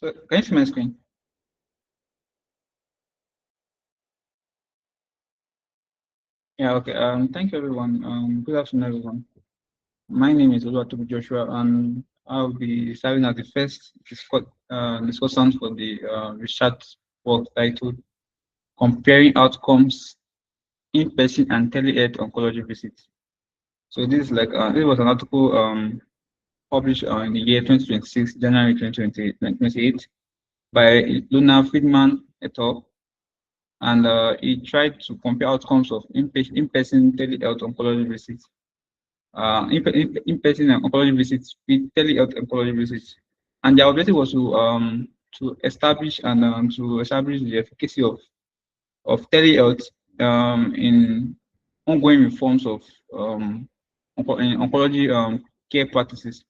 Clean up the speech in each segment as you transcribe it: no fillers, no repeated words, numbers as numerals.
So can you see my screen? Yeah, okay. Thank you everyone. Good afternoon, everyone. My name is Oluwatobi Joshua, and I'll be serving as the first discussant for the research work titled Comparing Outcomes in Person and Telehealth Oncology Visits. So this is like this was an article published in the year 2026, January 2028, by Luna Friedman et al. And he tried to compare outcomes of in-person telehealth oncology visits, in-person oncology visits with telehealth oncology visits. And their objective was to establish the efficacy of telehealth in ongoing reforms of in oncology care practices.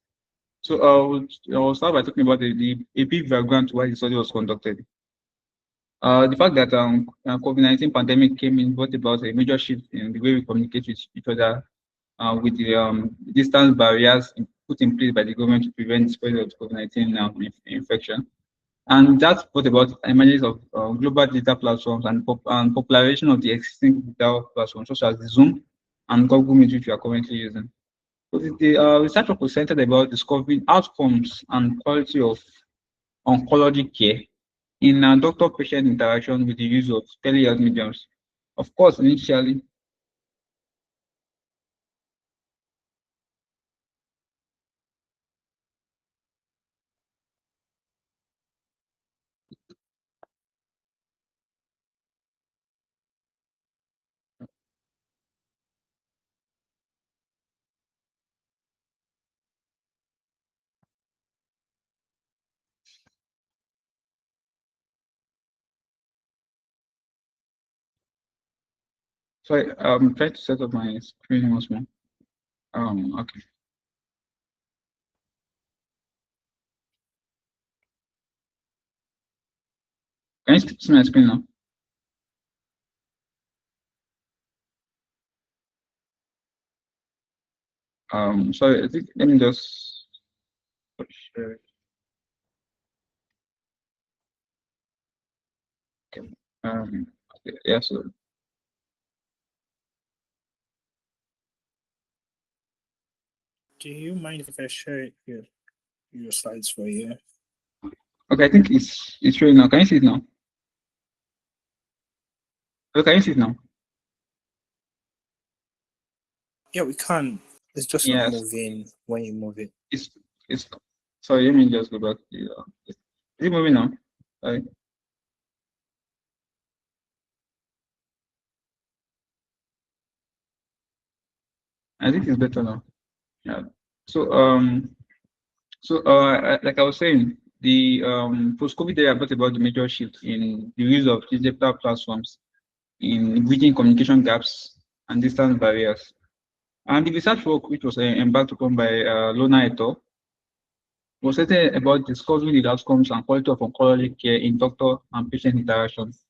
So I'll start by talking about a brief background to why the study was conducted. The fact that COVID-19 pandemic came in brought about a major shift in the way we communicate with each other, with the distance barriers put in place by the government to prevent the spread of COVID-19 infection. And that brought about emergence of global data platforms and popularization of the existing digital platforms such as the Zoom and Google Meet, which we are currently using. So the research was centered about discovering outcomes and quality of oncology care in doctor-patient interaction with the use of telehealth mediums. Of course, initially, sorry, I'm trying to set up my screen once more. Okay. Can you see my screen now? Sorry, I think let me just share it. Okay. Okay, yeah, so Do you mind if I share your slides for you? okay, I think it's showing now. Can you see it now? Okay, can you see it now? Yeah, we can. It's just not Yes, moving when you move it. it's sorry, let me just go back to is it moving now? Sorry. I think it's better now. Yeah. So like I was saying, the post-COVID era brought about the major shift in the use of digital platforms in bridging communication gaps and distance barriers. And the research work, which was embarked upon by Lona et al., was centered about discovering the outcomes and quality of oncology care in doctor and patient interactions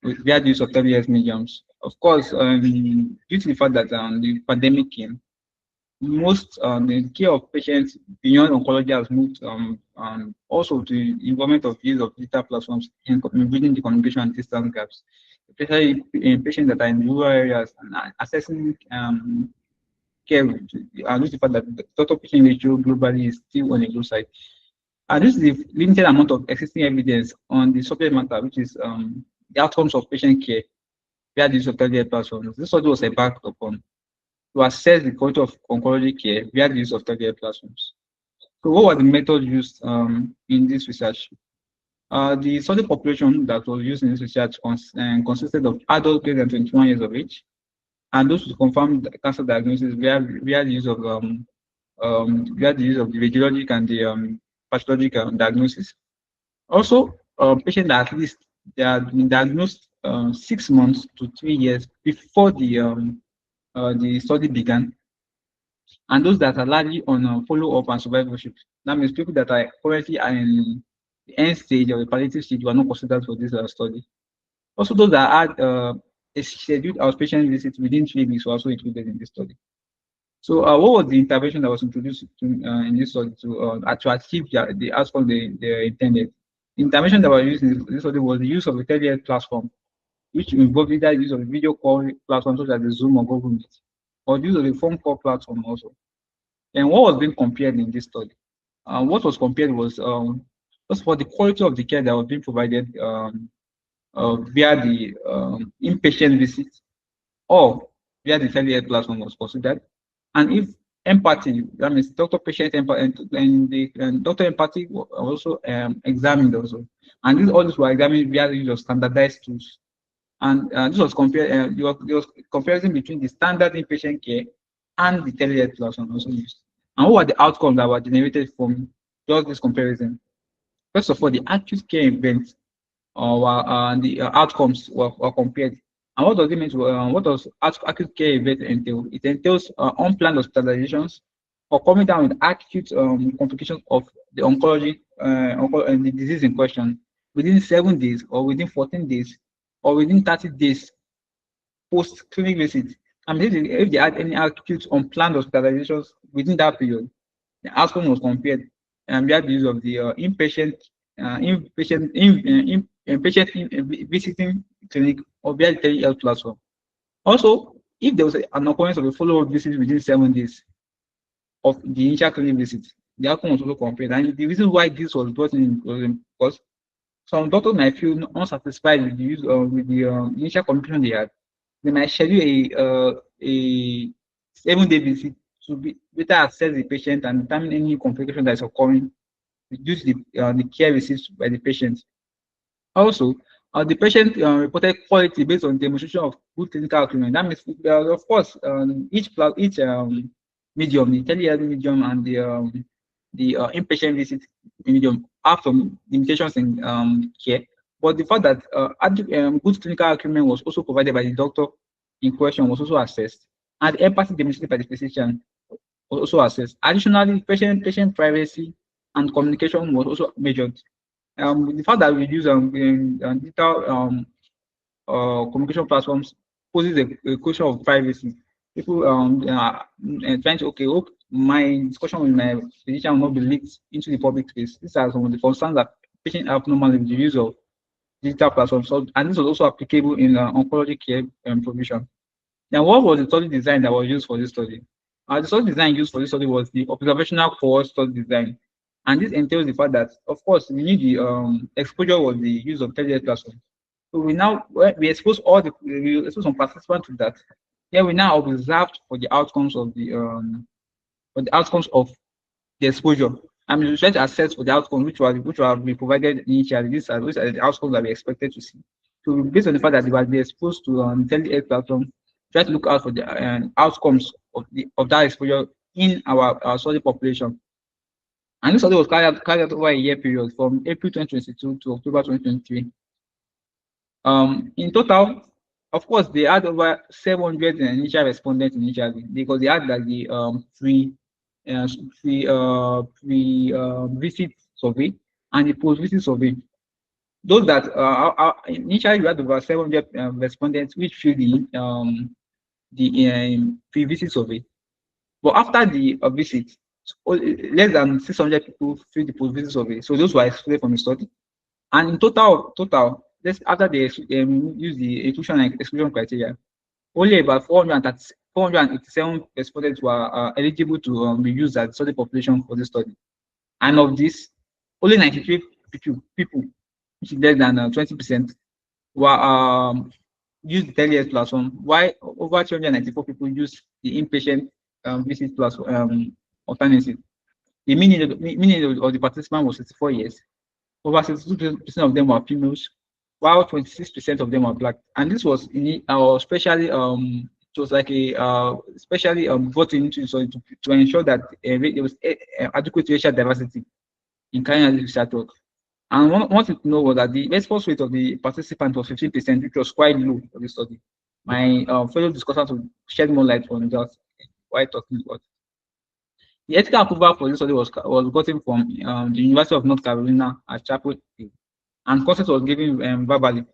via the use of telehealth mediums. Of course, due to the fact that the pandemic came, most the care of patients beyond oncology has moved also to the involvement of use of digital platforms in bridging the communication and distance gaps, especially in patients that are in rural areas and assessing care due to the fact that the doctor patient ratio globally is still on the low side. And this is the limited amount of existing evidence on the subject matter, which is the outcomes of patient care via the use of telehealth platforms. This study was embarked upon to assess the quality of oncology care via the use of targeted platforms. So what were the methods used in this research? The study population that was used in this research consisted of adults greater than 21 years of age, and those with confirmed cancer diagnosis via the use of the radiologic and the pathologic diagnosis. Also, patients that at least they had been diagnosed 6 months to 3 years before the study began, and those that are largely on follow-up and survivorship. That means people that are currently in the end stage or the palliative stage were not considered for this study. Also, those that had a scheduled outpatient visit within 3 weeks were also included in this study. So, what was the intervention that was introduced in this study to achieve the outcome they intended? intervention that was used in this study was the use of a telehealth platform, which involved either use of a video call platform such as the Zoom or Google Meet, or use of a phone call platform also. And what was being compared in this study? What was compared was first of all the quality of the care that was being provided via the inpatient visit or via the telehealth platform was considered, and if empathy, that means doctor-patient empathy and the doctor empathy was also examined also, and all these were examined via the use of standardized tools, and this was compared. There was comparison between the standard inpatient care and the telehealth platform also used. And what were the outcomes that were generated from just this comparison? First of all, the acute care events or the outcomes were compared. And what does it mean? What does acute care event entail? It entails unplanned hospitalizations or coming down with acute complications of the oncology and the disease in question within 7 days or within 14 days or within 30 days post clinic visit. And if they had any acute unplanned hospitalizations within that period, the outcome was compared, and we had the use of the inpatient visiting clinic or via the telehealth platform. Also, if there was an occurrence of a follow-up visit within 7 days of the initial clinic visit, the outcome was also compared. And the reason why this was brought in was because some doctors might feel unsatisfied with the use with the initial communication they had. They might schedule a 7-day visit to better assess the patient and determine any complication that is occurring, reduce the care received by the patient. Also, the patient reported quality based on demonstration of good clinical acumen. That means, of course, each medium, the telehealth medium and the inpatient visit medium have some limitations in care. But the fact that good clinical acumen was also provided by the doctor in question was also assessed, and the empathy demonstrated by the physician was also assessed. Additionally, patient privacy and communication was also measured. The fact that we use digital communication platforms poses a question of privacy. People trying to my discussion with my physician will not be leaked into the public space. These are some of the concerns that patients have normally with the use of digital platforms. So, and this was also applicable in oncology care provision. Now, what was the study design that was used for this study? The study design used for this study was the observational cohort study design. And this entails the fact that, of course, we need the exposure was the use of telehealth platforms. So we expose we expose some participants to that. Here we now observed for the outcomes of the exposure. I mean, we try to assess for the outcome which will be provided initially. These are the outcomes that we expected to see. So based on the fact that they were exposed to telehealth platform, try to look out for the outcomes of that exposure in our study population. And this study was carried out over a year period from April 2022 to October 2023. In total, of course, they had over 700 initial respondents initially because they had like the visit survey and the post-visit survey. Those that initially we had over 700 respondents which filled the pre-visit survey, but after the visit, less than 600 people filled the post-visit survey. So those were excluded from the study. And in total, after they use the inclusion and exclusion criteria, only about 487 respondents were eligible to be used as study population for this study. And of this, only 93 people, which is less than 20%, were used the telehealth platform, while over 294 people used the inpatient visit platform alternative. The meaning of the participant was 64 years. Over 62% of them were females, while 26% of them were black. And this was especially it was like a especially brought into so to ensure that there was adequate racial diversity in carrying out the research work. And one thing to know was that the response rate of the participant was 15%, which was quite low for the study. My fellow discussants will shed more light on that while talking about. The ethical approval for this study was gotten from the University of North Carolina at Chapel Hill, and consent was given verbally.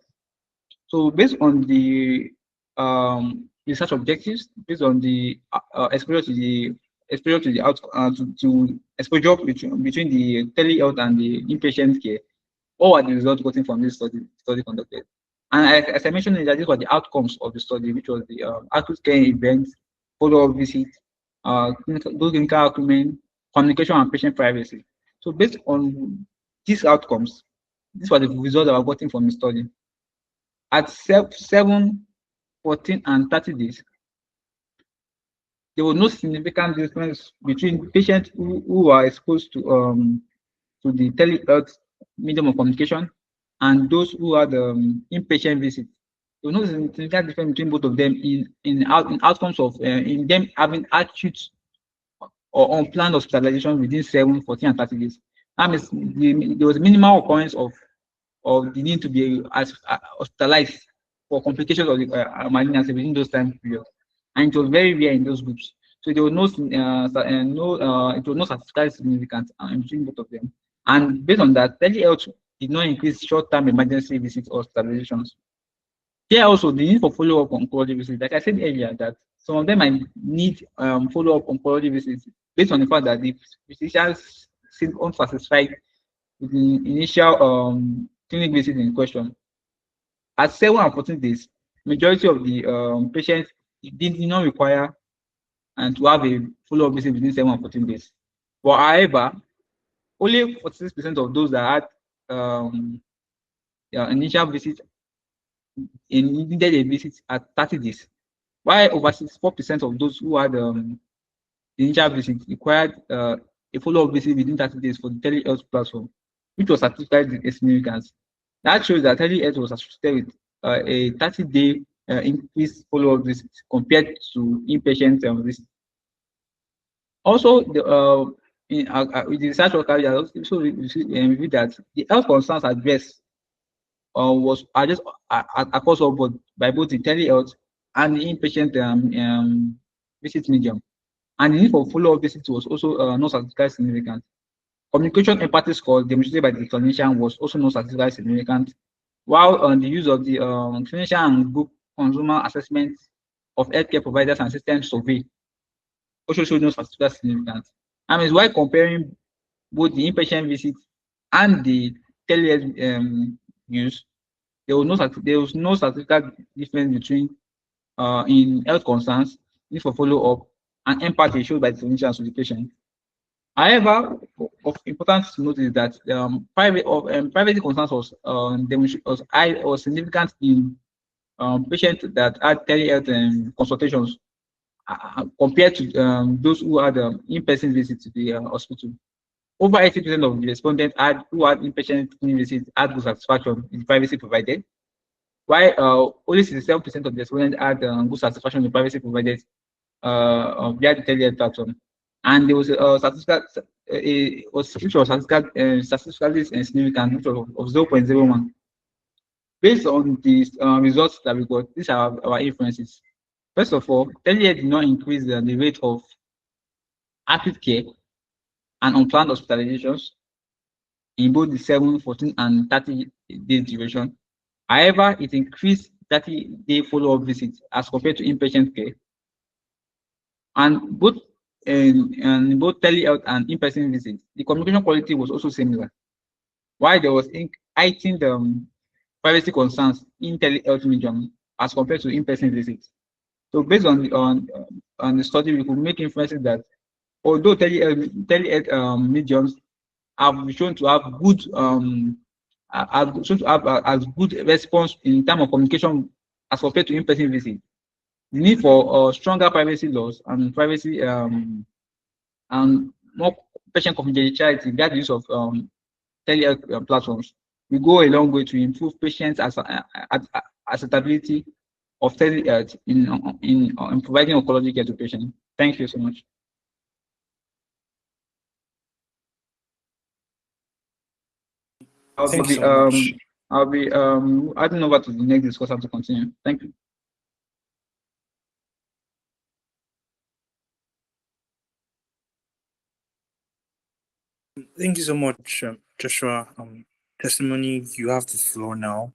So based on the research objectives, based on the exposure to the exposure between the telehealth and the inpatient care, All are the results gotten from this study conducted. And as I mentioned earlier, these were the outcomes of the study, which was the acute care events, follow-up visit, clinical outcome, communication, and patient privacy. So based on these outcomes, these were the results that were gotten from the study. At 7, 14, and 30 days, there was no significant difference between patients who are exposed to the telehealth medium of communication and those who had inpatient visits. There was no significant difference between both of them in outcomes of in them having acute or unplanned hospitalization within 7, 14, and 30 days. That means there was minimal occurrence of the need to be hospitalized for complications of the malignancy within those time periods, and it was very rare in those groups. So there was it was no statistical significance between both of them. And based on that, telehealth did not increase short-term emergency visits or hospitalizations. Here also, the need for follow-up oncology visits, like I said earlier, that some of them might need follow-up oncology visits based on the fact that the physicians seem unsatisfied with the initial clinic visit in question. At 7 and 14 days, majority of the patients did not require and to have a follow-up visit within 7 and 14 days. But however, only 46% of those that had initial visit needed a visit at 30 days, while over 64% of those who had the initial visit required a follow-up visit within 30 days for the telehealth platform, which was statistically significant. That shows that telehealth was associated with a 30-day increased follow-up visit compared to inpatient visits. Also, with the research work, also revealed that the health concerns addressed was addressed across all board by both the telehealth and the inpatient visit medium. And the need for follow-up visits was also not statistically significant. Communication empathy score demonstrated by the clinician was also not statistically significant, while the use of the clinician and group consumer assessment of healthcare providers and system survey also showed no statistical significance. And it's why comparing both the inpatient visits and the telehealth use, there was no statistical difference between in health concerns, need for follow-up, and empathy showed by the clinicians to the patient. However, of importance to note is that privacy concerns was significant in patients that had telehealth consultations compared to those who had in-person visits to the hospital. Over 80% of the respondents who had inpatient visits had good satisfaction in privacy provided, while only 67% of the respondents had good satisfaction in privacy provided via the telehealth platform. And there was a statistically significant, which was of 0.01. Based on these results that we got, these are our inferences. First of all, telehealth did not increase the rate of acute care and unplanned hospitalizations in both the 7, 14, and 30 days duration. However, it increased 30-day follow-up visits as compared to inpatient care. And both both telehealth and in-person visits, the communication quality was also similar. While there was heightened privacy concerns in telehealth medium as compared to in-person visits. So based on the study, we could make inferences that although telehealth mediums have shown to have good as good response in terms of communication as compared to in-person visits, the need for stronger privacy laws and privacy and more patient confidentiality via the use of telehealth platforms will go a long way to improve patients' acceptability of telehealth in providing oncology care to patients. Thank you so much. Thank you so much. I'll be adding over to the next discussion to continue. Thank you. Thank you so much, Joshua. Testimony, you have the floor now.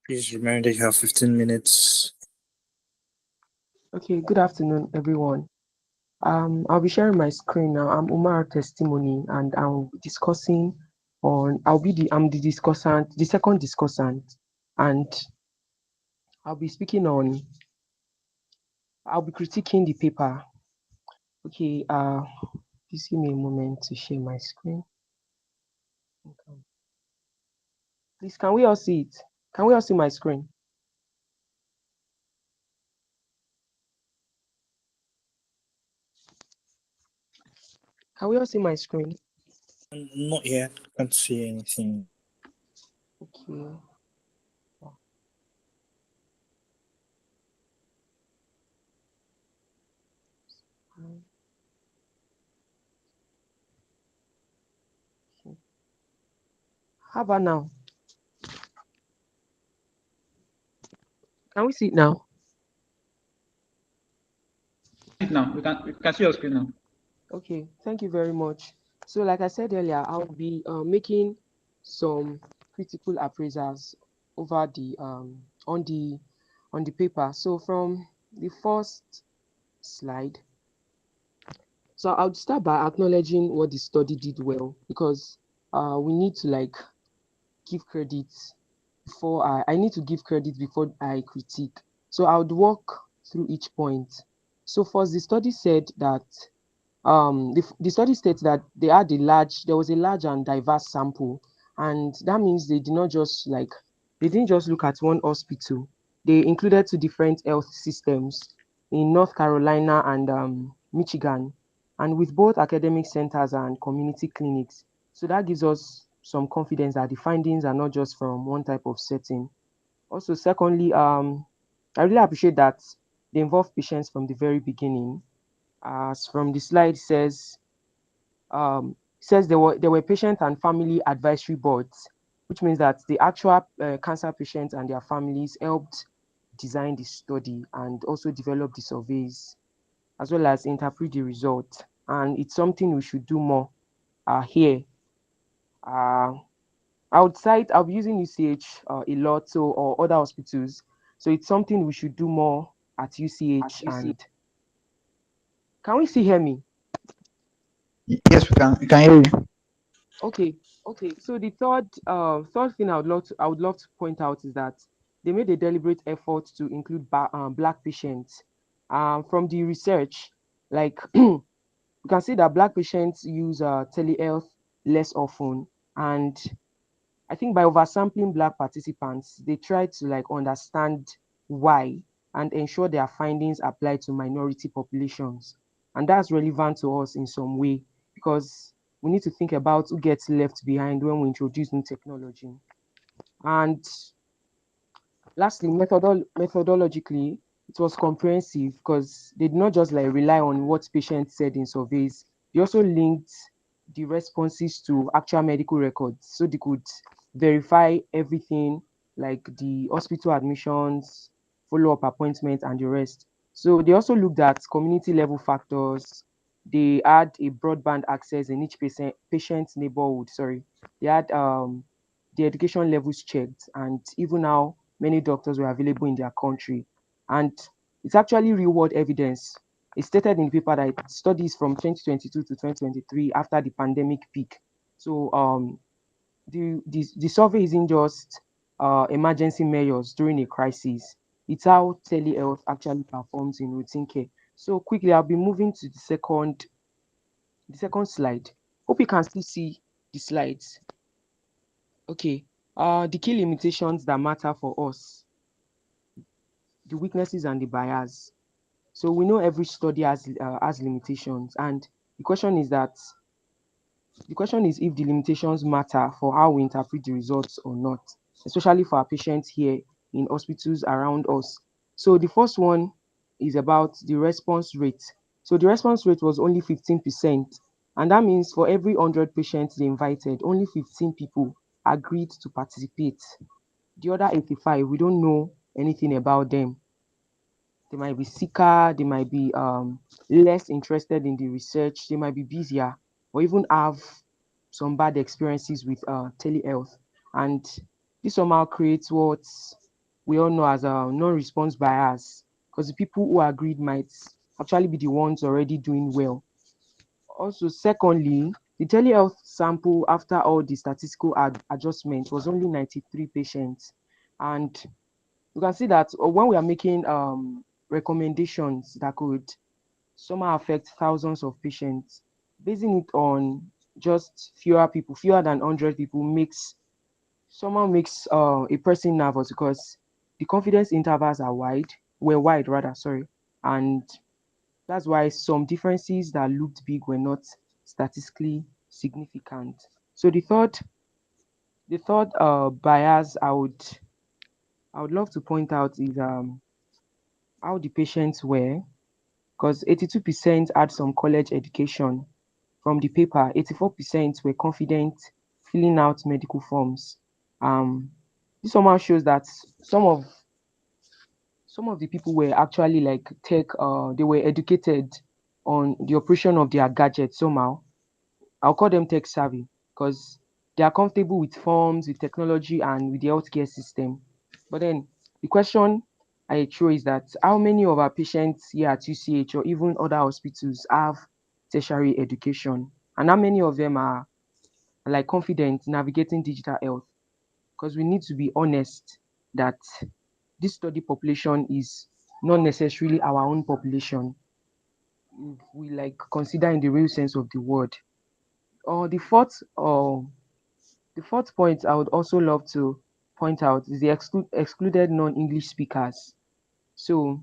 Please remember that you have 15 minutes. Okay, good afternoon, everyone. I'll be sharing my screen now. I'm Umar Testimony, and I'll be discussing on. I'm the discussant, the second discussant, and I'll be speaking on. I'll be critiquing the paper. Okay. Please give me a moment to share my screen. Okay. Please, can we all see it? Can we all see my screen? Can we all see my screen? Not yet. Can't see anything. Okay. How about now? Can we see it now? Now we can see your screen now. Okay, thank you very much. So, like I said earlier, I'll be making some critical appraisals over the on the paper. So, from the first slide, so I'll start by acknowledging what the study did well, because we need to like give credit before I need to give credit before I critique. So I would walk through each point. So first, the study said that the study states that there was a large and diverse sample, and that means they didn't just look at one hospital. They included two different health systems in North Carolina and Michigan, and with both academic centers and community clinics. So that gives us some confidence that the findings are not just from one type of setting. Also, secondly, I really appreciate that they involve patients from the very beginning. As from the slide says there were patient and family advisory boards, which means that the actual cancer patients and their families helped design the study and also develop the surveys, as well as interpret the results. And it's something we should do more here. Uh, I'll be using UCH a lot, so or other hospitals. So it's something we should do more at UCH. And can we still hear me? Yes, we can hear you. Okay, okay. So the third thing I would love to point out is that they made a deliberate effort to include black patients. From the research, like you can see that black patients use telehealth less often, and I think by oversampling black participants, they try to like understand why and ensure their findings apply to minority populations. And that's relevant to us in some way, because we need to think about who gets left behind when we introduce new technology. And lastly, methodologically, it was comprehensive because they did not just like rely on what patients said in surveys. They also linked the responses to actual medical records, so they could verify everything like the hospital admissions, follow-up appointments, and the rest. So they also looked at community level factors. They had a broadband access in each patient's neighborhood. Sorry, they had the education levels checked, and even how many doctors were available in their country. And it's actually real world evidence. It's stated in the paper that studies from 2022 to 2023 after the pandemic peak. So the survey isn't just emergency measures during a crisis. It's how telehealth actually performs in routine care. So quickly, I'll be moving to the second slide. Hope you can still see the slides. Okay. The key limitations that matter for us, the weaknesses and the bias. So we know every study has limitations, and the question is that the question is if the limitations matter for how we interpret the results or not, especially for our patients here in hospitals around us. So the first one is about the response rate. So the response rate was only 15%, and that means for every 100 patients they invited, only 15 people agreed to participate. The other 85, we don't know anything about them. They might be sicker, they might be less interested in the research, they might be busier, or even have some bad experiences with telehealth. And this somehow creates what we all know as a non-response bias, because the people who agreed might actually be the ones already doing well. Also, secondly, the telehealth sample after all the statistical adjustment was only 93 patients. And you can see that when we are making recommendations that could somehow affect thousands of patients, basing it on just fewer people, fewer than 100 people makes a person nervous because the confidence intervals were wide rather, sorry. And that's why some differences that looked big were not statistically significant. So the third bias I would love to point out is how the patients were, because 82% had some college education. From the paper, 84% were confident filling out medical forms. This somehow shows that some of some of the people were actually like they were educated on the operation of their gadget somehow. I'll call them tech savvy because they are comfortable with forms, with technology, and with the healthcare system. But then the question I throw is that how many of our patients here at UCH or even other hospitals have tertiary education? And how many of them are like confident navigating digital health? Because we need to be honest that this study population is not necessarily our own population if we like consider in the real sense of the word. Or the fourth point I would also love to point out is the excluded non-English speakers. So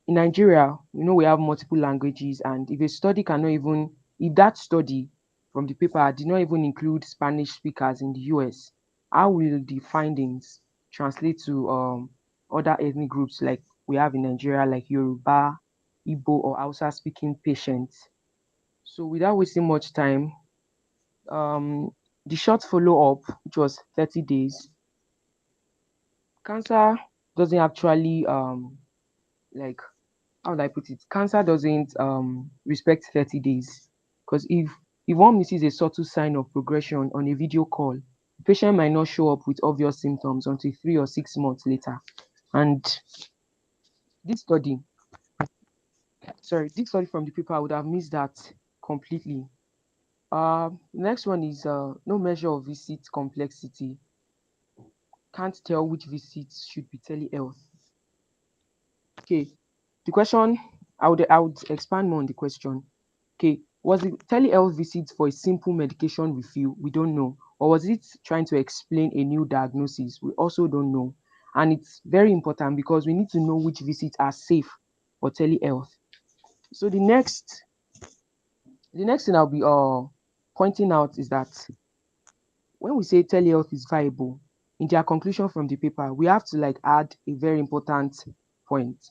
in Nigeria, we have multiple languages, and if that study from the paper did not even include Spanish speakers in the US, how will the findings translate to other ethnic groups like we have in Nigeria, like Yoruba, Igbo, or Hausa speaking patients? So without wasting much time, um, the short follow up, which was 30 days, cancer doesn't actually like how would I put it? Cancer doesn't respect 30 days because if one misses a subtle sign of progression on a video call, the patient might not show up with obvious symptoms until 3 or 6 months later. And this study, this study from the paper, I would have missed that completely. Next one is no measure of visit complexity. Can't tell which visits should be telehealth. Okay, the question I would expand more on the question. Okay, was the telehealth visit for a simple medication review? We don't know. Or was it trying to explain a new diagnosis? We also don't know. And it's very important because we need to know which visits are safe for telehealth. So the next thing I'll be pointing out is that when we say telehealth is viable, in their conclusion from the paper, we have to like add a very important point.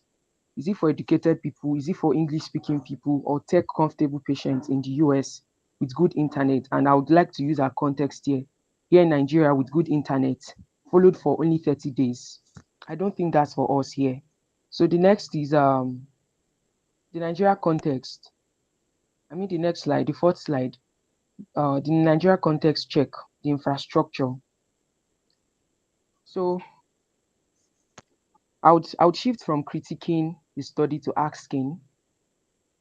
Is it for educated people? Is it for English speaking people or tech comfortable patients in the US with good internet? And I would like to use our context here. Here in Nigeria with good internet, followed for only 30 days. I don't think that's for us here. So the next is the Nigeria context. I mean the next slide, the fourth slide. The Nigeria context check, the infrastructure. So I would shift from critiquing the study to asking,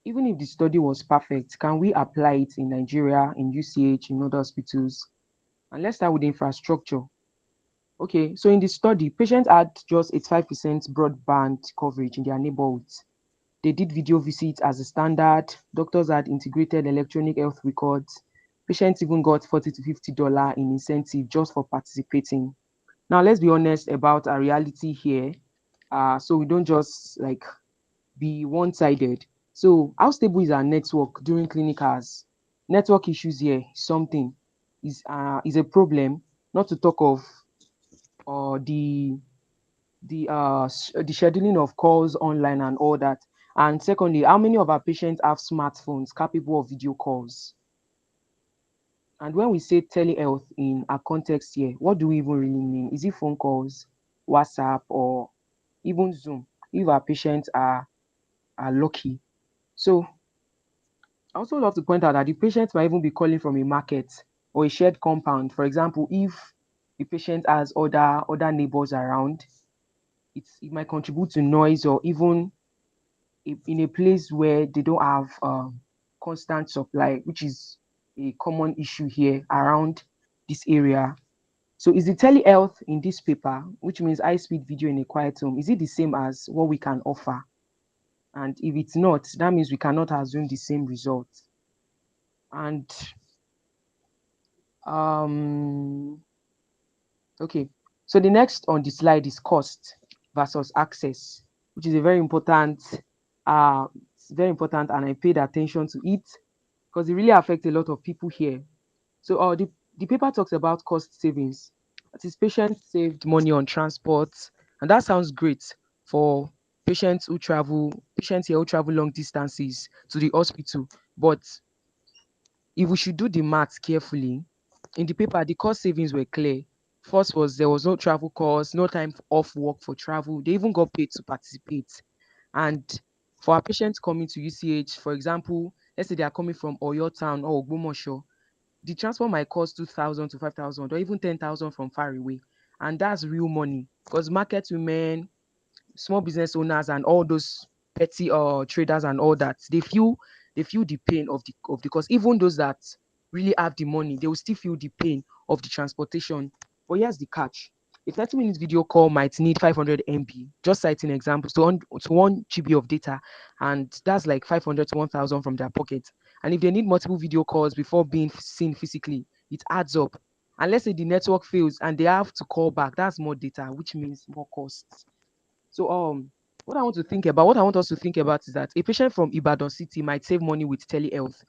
even if the study was perfect, can we apply it in Nigeria, in UCH, in other hospitals? And let's start with the infrastructure. Okay, so in the study, patients had just 85% broadband coverage in their neighborhoods. They did video visits as a standard. Doctors had integrated electronic health records. Patients even got $40 to $50 in incentive just for participating. Now, let's be honest about our reality here. So we don't just like be one-sided. So how stable is our network during clinic hours? Network issues here is something is a problem. Not to talk of the scheduling of calls online and all that. And secondly, how many of our patients have smartphones capable of video calls? And when we say telehealth in our context here, what do we even really mean? Is it phone calls, WhatsApp, or even Zoom? If our patients are lucky. So I also love to point out that the patient might even be calling from a market or a shared compound. For example, if the patient has other neighbors around, it might contribute to noise, or even in a place where they don't have constant supply, which is a common issue here around this area. So is the telehealth in this paper, which means high-speed video in a quiet home, is it the same as what we can offer? And if it's not, that means we cannot assume the same results. And okay, so the next on the slide is cost versus access, which is a it's very important, and I paid attention to it because it really affects a lot of people here. So the paper talks about cost savings. That is, patients saved money on transport, and that sounds great for patients here who travel long distances to the hospital. But if we should do the maths carefully, in the paper, the cost savings were clear. First was there was no travel cost, no time off work for travel. They even got paid to participate. And for our patients coming to UCH, for example, let's say they are coming from Oyo Town or Ogbomoso, the transport might cost 2,000 to 5,000 or even 10,000 from far away. And that's real money because market women, small business owners and all those petty traders and all that, they feel the pain of the cost. Even those that really have the money, they will still feel the pain of the transportation. But here's the catch: a 30-minute video call might need 500 MB, just citing examples, to 1 GB of data, and that's like 500 to 1,000 from their pocket. And if they need multiple video calls before being seen physically, it adds up. And let's say the network fails and they have to call back, that's more data, which means more costs. So what I want us to think about is that a patient from Ibadan City might save money with telehealth,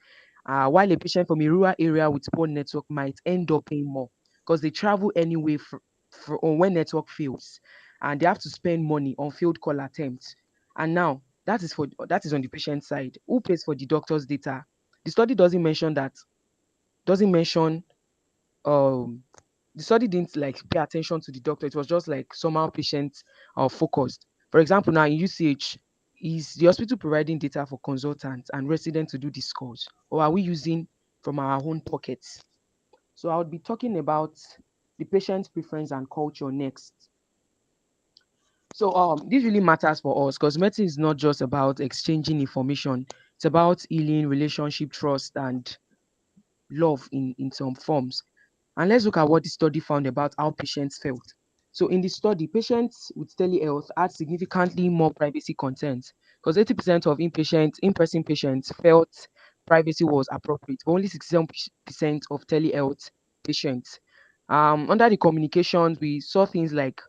while a patient from a rural area with poor network might end up paying more because they travel anyway or when network fails, and they have to spend money on failed call attempts. And now that is on the patient side. Who pays for the doctor's data? The study doesn't mention um the study didn't like pay attention to the doctor. It was just like somehow patient focused. For example, now in UCH, is the hospital providing data for consultants and residents to do this course, or are we using from our own pockets? So I would be talking about the patient's preference and culture next. So this really matters for us because medicine is not just about exchanging information. It's about healing, relationship, trust, and love in some forms. And let's look at what the study found about how patients felt. So in the study, patients with telehealth had significantly more privacy concerns because 80% of in-person patients felt privacy was appropriate, but only 67% of telehealth patients. Under the communications, we saw things like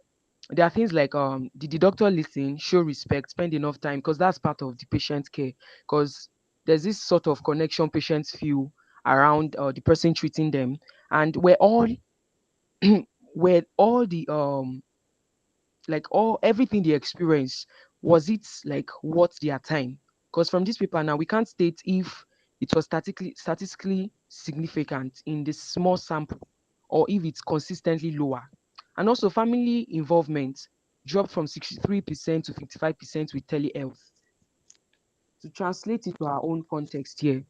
there are things like did the doctor listen, show respect, spend enough time, because that's part of the patient care. Because there's this sort of connection patients feel around the person treating them, and we're all where all the like all everything they experience, was it like worth their time? Because from this paper now we can't state if it was statistically significant in this small sample or if it's consistently lower. And also family involvement dropped from 63% to 55% with telehealth. To translate it to our own context here,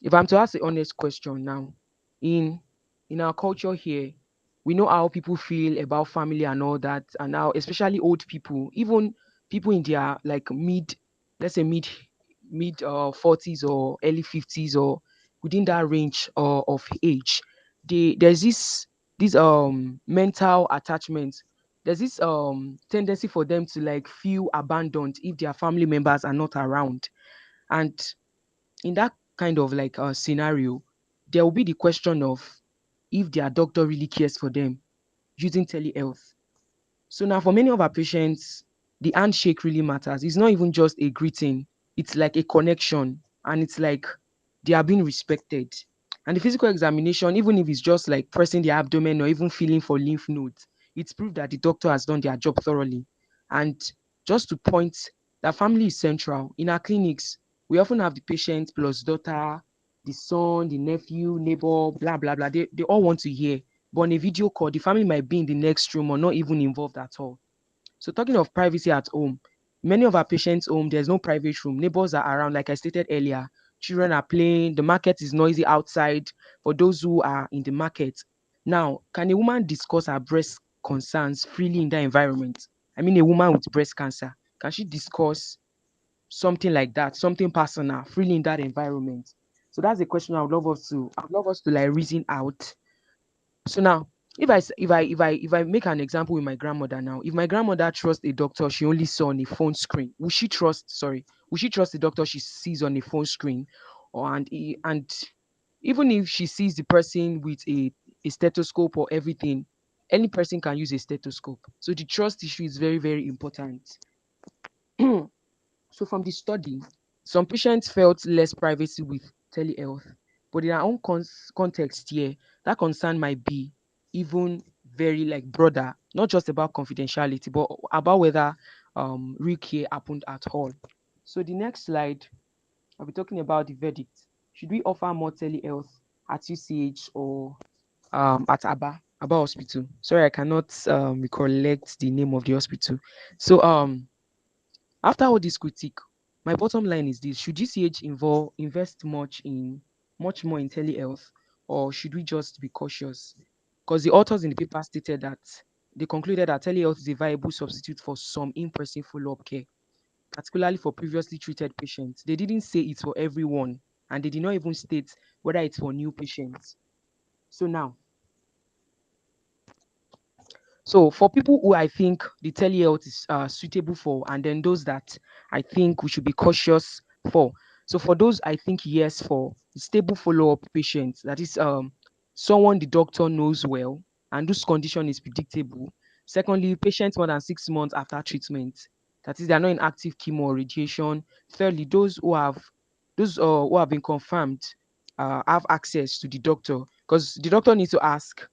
if I'm to ask a honest question now, in in our culture here, we know how people feel about family and all that, and now especially old people, even people in their like let's say mid 40s or early 50s or within that range of age, there's this mental attachment. There's this tendency for them to like feel abandoned if their family members are not around. And in that kind of like scenario, there will be the question of if their doctor really cares for them using telehealth. So now for many of our patients, the handshake really matters. It's not even just a greeting, it's like a connection, and it's like they are being respected. And the physical examination, even if it's just like pressing the abdomen or even feeling for lymph nodes, it's proof that the doctor has done their job thoroughly. And just to point that family is central. In our clinics, we often have the patient plus daughter, the son, the nephew, neighbor, blah, blah, blah. They all want to hear. But on a video call, the family might be in the next room or not even involved at all. So talking of privacy at home, many of our patients' home, there's no private room. Neighbors are around, like I stated earlier. Children are playing. The market is noisy outside for those who are in the market. Now, can a woman discuss her breast concerns freely in that environment? I mean, a woman with breast cancer, can she discuss something like that, something personal, freely in that environment? So that's a question I'd love us to like reason out. So now, if I make an example with my grandmother now, if my grandmother trusts a doctor she only saw on a phone screen, would she trust the doctor she sees on a phone screen? And even if she sees the person with a stethoscope or everything, any person can use a stethoscope. So the trust issue is very, very important. So from the study, some patients felt less privacy with telehealth, but in our own context here, that concern might be even very like broader, not just about confidentiality, but about whether real care happened at all. So the next slide, I'll be talking about the verdict. Should we offer more telehealth at UCH or at Aba Hospital? Sorry, I cannot recollect the name of the hospital. So after all this critique, my bottom line is this: should GCH invest much more in telehealth, or should we just be cautious? Because the authors in the paper stated that they concluded that telehealth is a viable substitute for some in-person follow-up care, particularly for previously treated patients. They didn't say it's for everyone, and they did not even state whether it's for new patients. So now, so for people who I think the telehealth is suitable for, and then those that I think we should be cautious for. So for those I think yes for stable follow-up patients, that is someone the doctor knows well and whose condition is predictable. Secondly, patients more than 6 months after treatment, that is they are not in active chemo or radiation. Thirdly, those who have been confirmed have access to the doctor, because the doctor needs to ask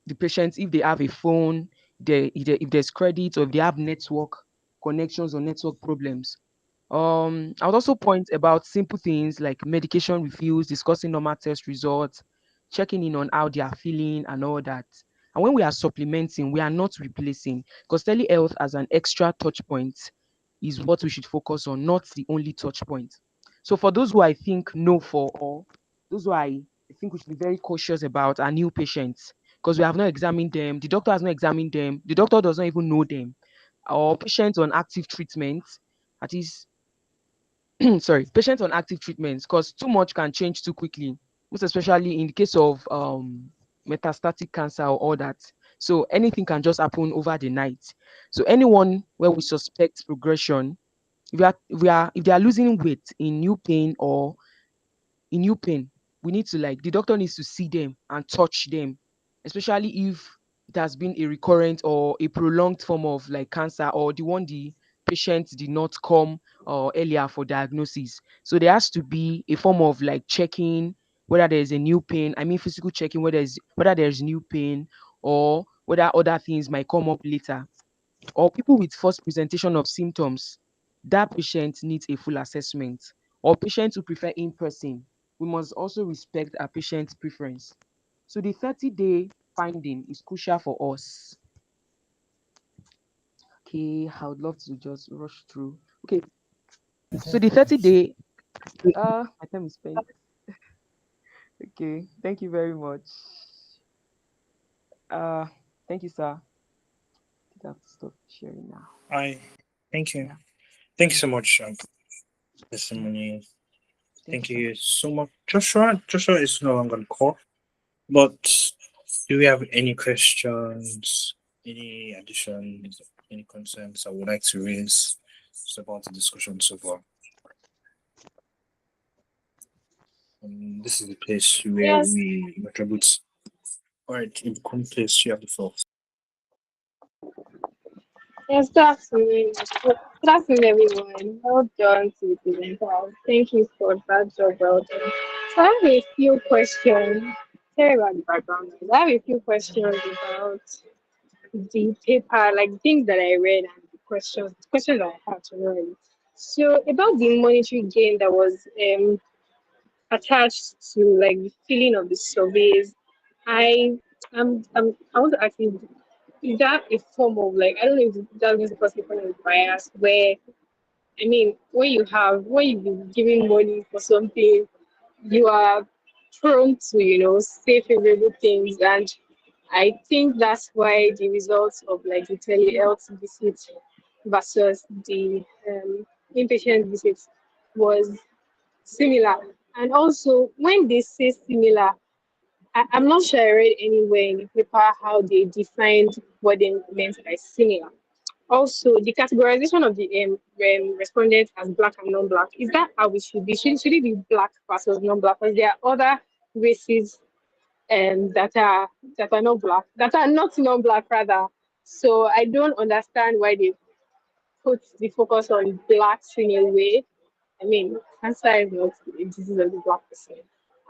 the patients if they have a phone, if there's credit, or if they have network connections or network problems. I would also point about simple things like medication refills, discussing normal test results, checking in on how they are feeling, and all that. And when we are supplementing, we are not replacing, because telehealth as an extra touch point is what we should focus on, not the only touch point. So for those who I think know for all, those who I think we should be very cautious about are new patients, because we have not examined them. The doctor has not examined them. The doctor does not even know them. Or patients on active treatment, that is sorry, patients on active treatments, because too much can change too quickly, most especially in the case of metastatic cancer or all that. So anything can just happen over the night. So anyone where we suspect progression, if they are losing weight in new pain, we need to like the doctor needs to see them and touch them, especially if it has been a recurrent or a prolonged form of like cancer, or the one the patient did not come earlier for diagnosis. So there has to be a form of like checking whether there is a new pain. I mean, physical checking whether there's new pain, or whether other things might come up later, or people with first presentation of symptoms, that patient needs a full assessment. Or patients who prefer in person, we must also respect our patient's preference. So the 30-day finding is crucial for us. Okay, I would love to just rush through. Okay, so the 30-day, my time is spent. Okay, thank you very much. Uh, thank you, sir. I think I have to stop sharing now. I thank you. Yeah, Thank you so yeah, much, yeah. testimony. Thank Thank you, sir. you so much, Joshua. Joshua is no longer on the call, but do we have any questions, any additions, any concerns I would like to raise just about the discussion so far? This is the place where Yes, we contribute. All right, in the place, you have the floor. yes, good afternoon. Good afternoon, everyone. Well done to the presenter. Thank you for that job well done. So I have a few questions. Sorry about the background noise. I have a few questions about the paper, like things that I read and the questions that I have to learn. So about the monetary gain that was attached to like the filling of the surveys, I I want to ask you, is that a form of like, I don't know if that's going to cause a kind of bias where, I mean, when you've been giving money for something, you are prone to, say favorable things. And I think that's why the results of like the telehealth visit versus the inpatient visits was similar. And also, when they say similar, I'm not sure I read anywhere in the paper how they defined what they meant by similar. Also, the categorization of the respondents as black and non-black, is that how it should be? Should it be black versus non-black? Because there are other races that are not black, that are not non-black rather. So I don't understand why they put the focus on blacks in a way. I mean, cancer is not a disease of the black person.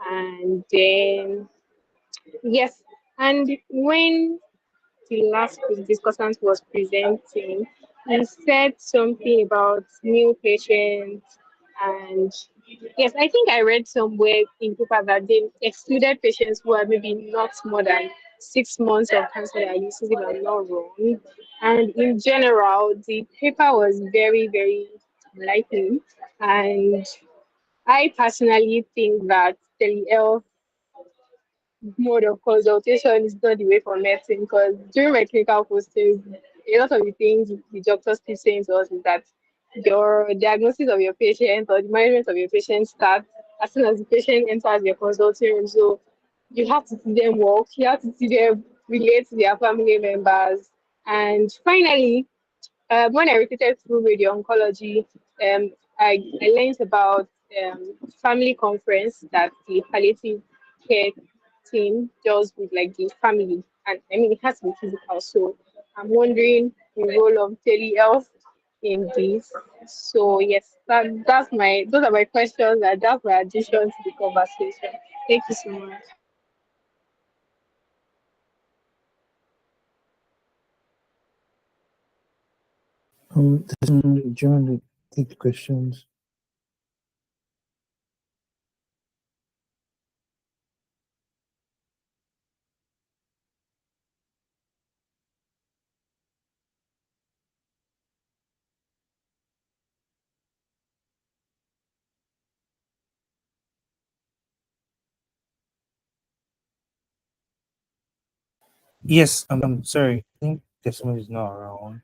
And then yes, and when the last discussant was presenting, he said something about new patients. And yes, I think I read somewhere in paper that they excluded patients who are maybe not more than 6 months of cancer diagnosis, if I'm not wrong. And in general, the paper was very, very enlightening. And I personally think that telehealth mode of consultation is not the way for medicine, because during my clinical postings, a lot of the things the doctors keep saying to us is that your diagnosis of your patient or the management of your patient starts as soon as the patient enters your consulting room. So you have to see them walk, you have to see them relate to their family members. And finally, when I rotated through radio oncology, I learned about family conference that the palliative care team does with like the family, and I mean it has to be physical. So I'm wondering the role of telehealth in this. So yes, those are my questions, and that's my addition to the conversation. Thank you so much. Do you want to take the questions? Yes, I'm sorry. I think someone is not around,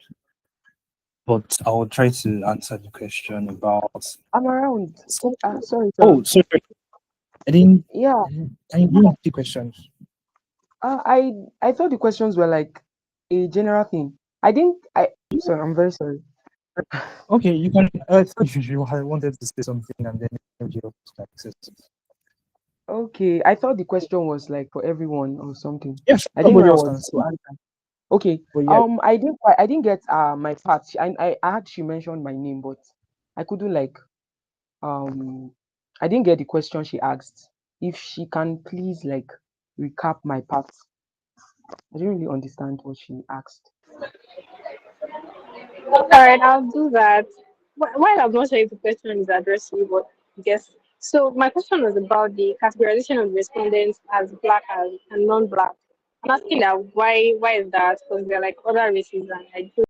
but I will try to answer the question about. I'm around. Sorry, sir. Oh, sorry. I didn't. Yeah. I didn't ask the questions. I thought the questions were like a general thing. I didn't. I sorry. I'm very sorry. Okay, you can. I thought you wanted to say something and then you like say something. Okay, I thought the question was like for everyone or something. Yes, I didn't know somebody I else can was to say. answer. Okay. But yeah, I didn't get my part. I had she mentioned my name, but I couldn't like I didn't get the question she asked. If she can please like recap my part. I didn't really understand what she asked. All right, I'll do that. While I'm not sure if the question is addressed to you, but yes. So my question was about the categorization of respondents as black and non-black. I'm asking that why is that? Because they're like other races, and I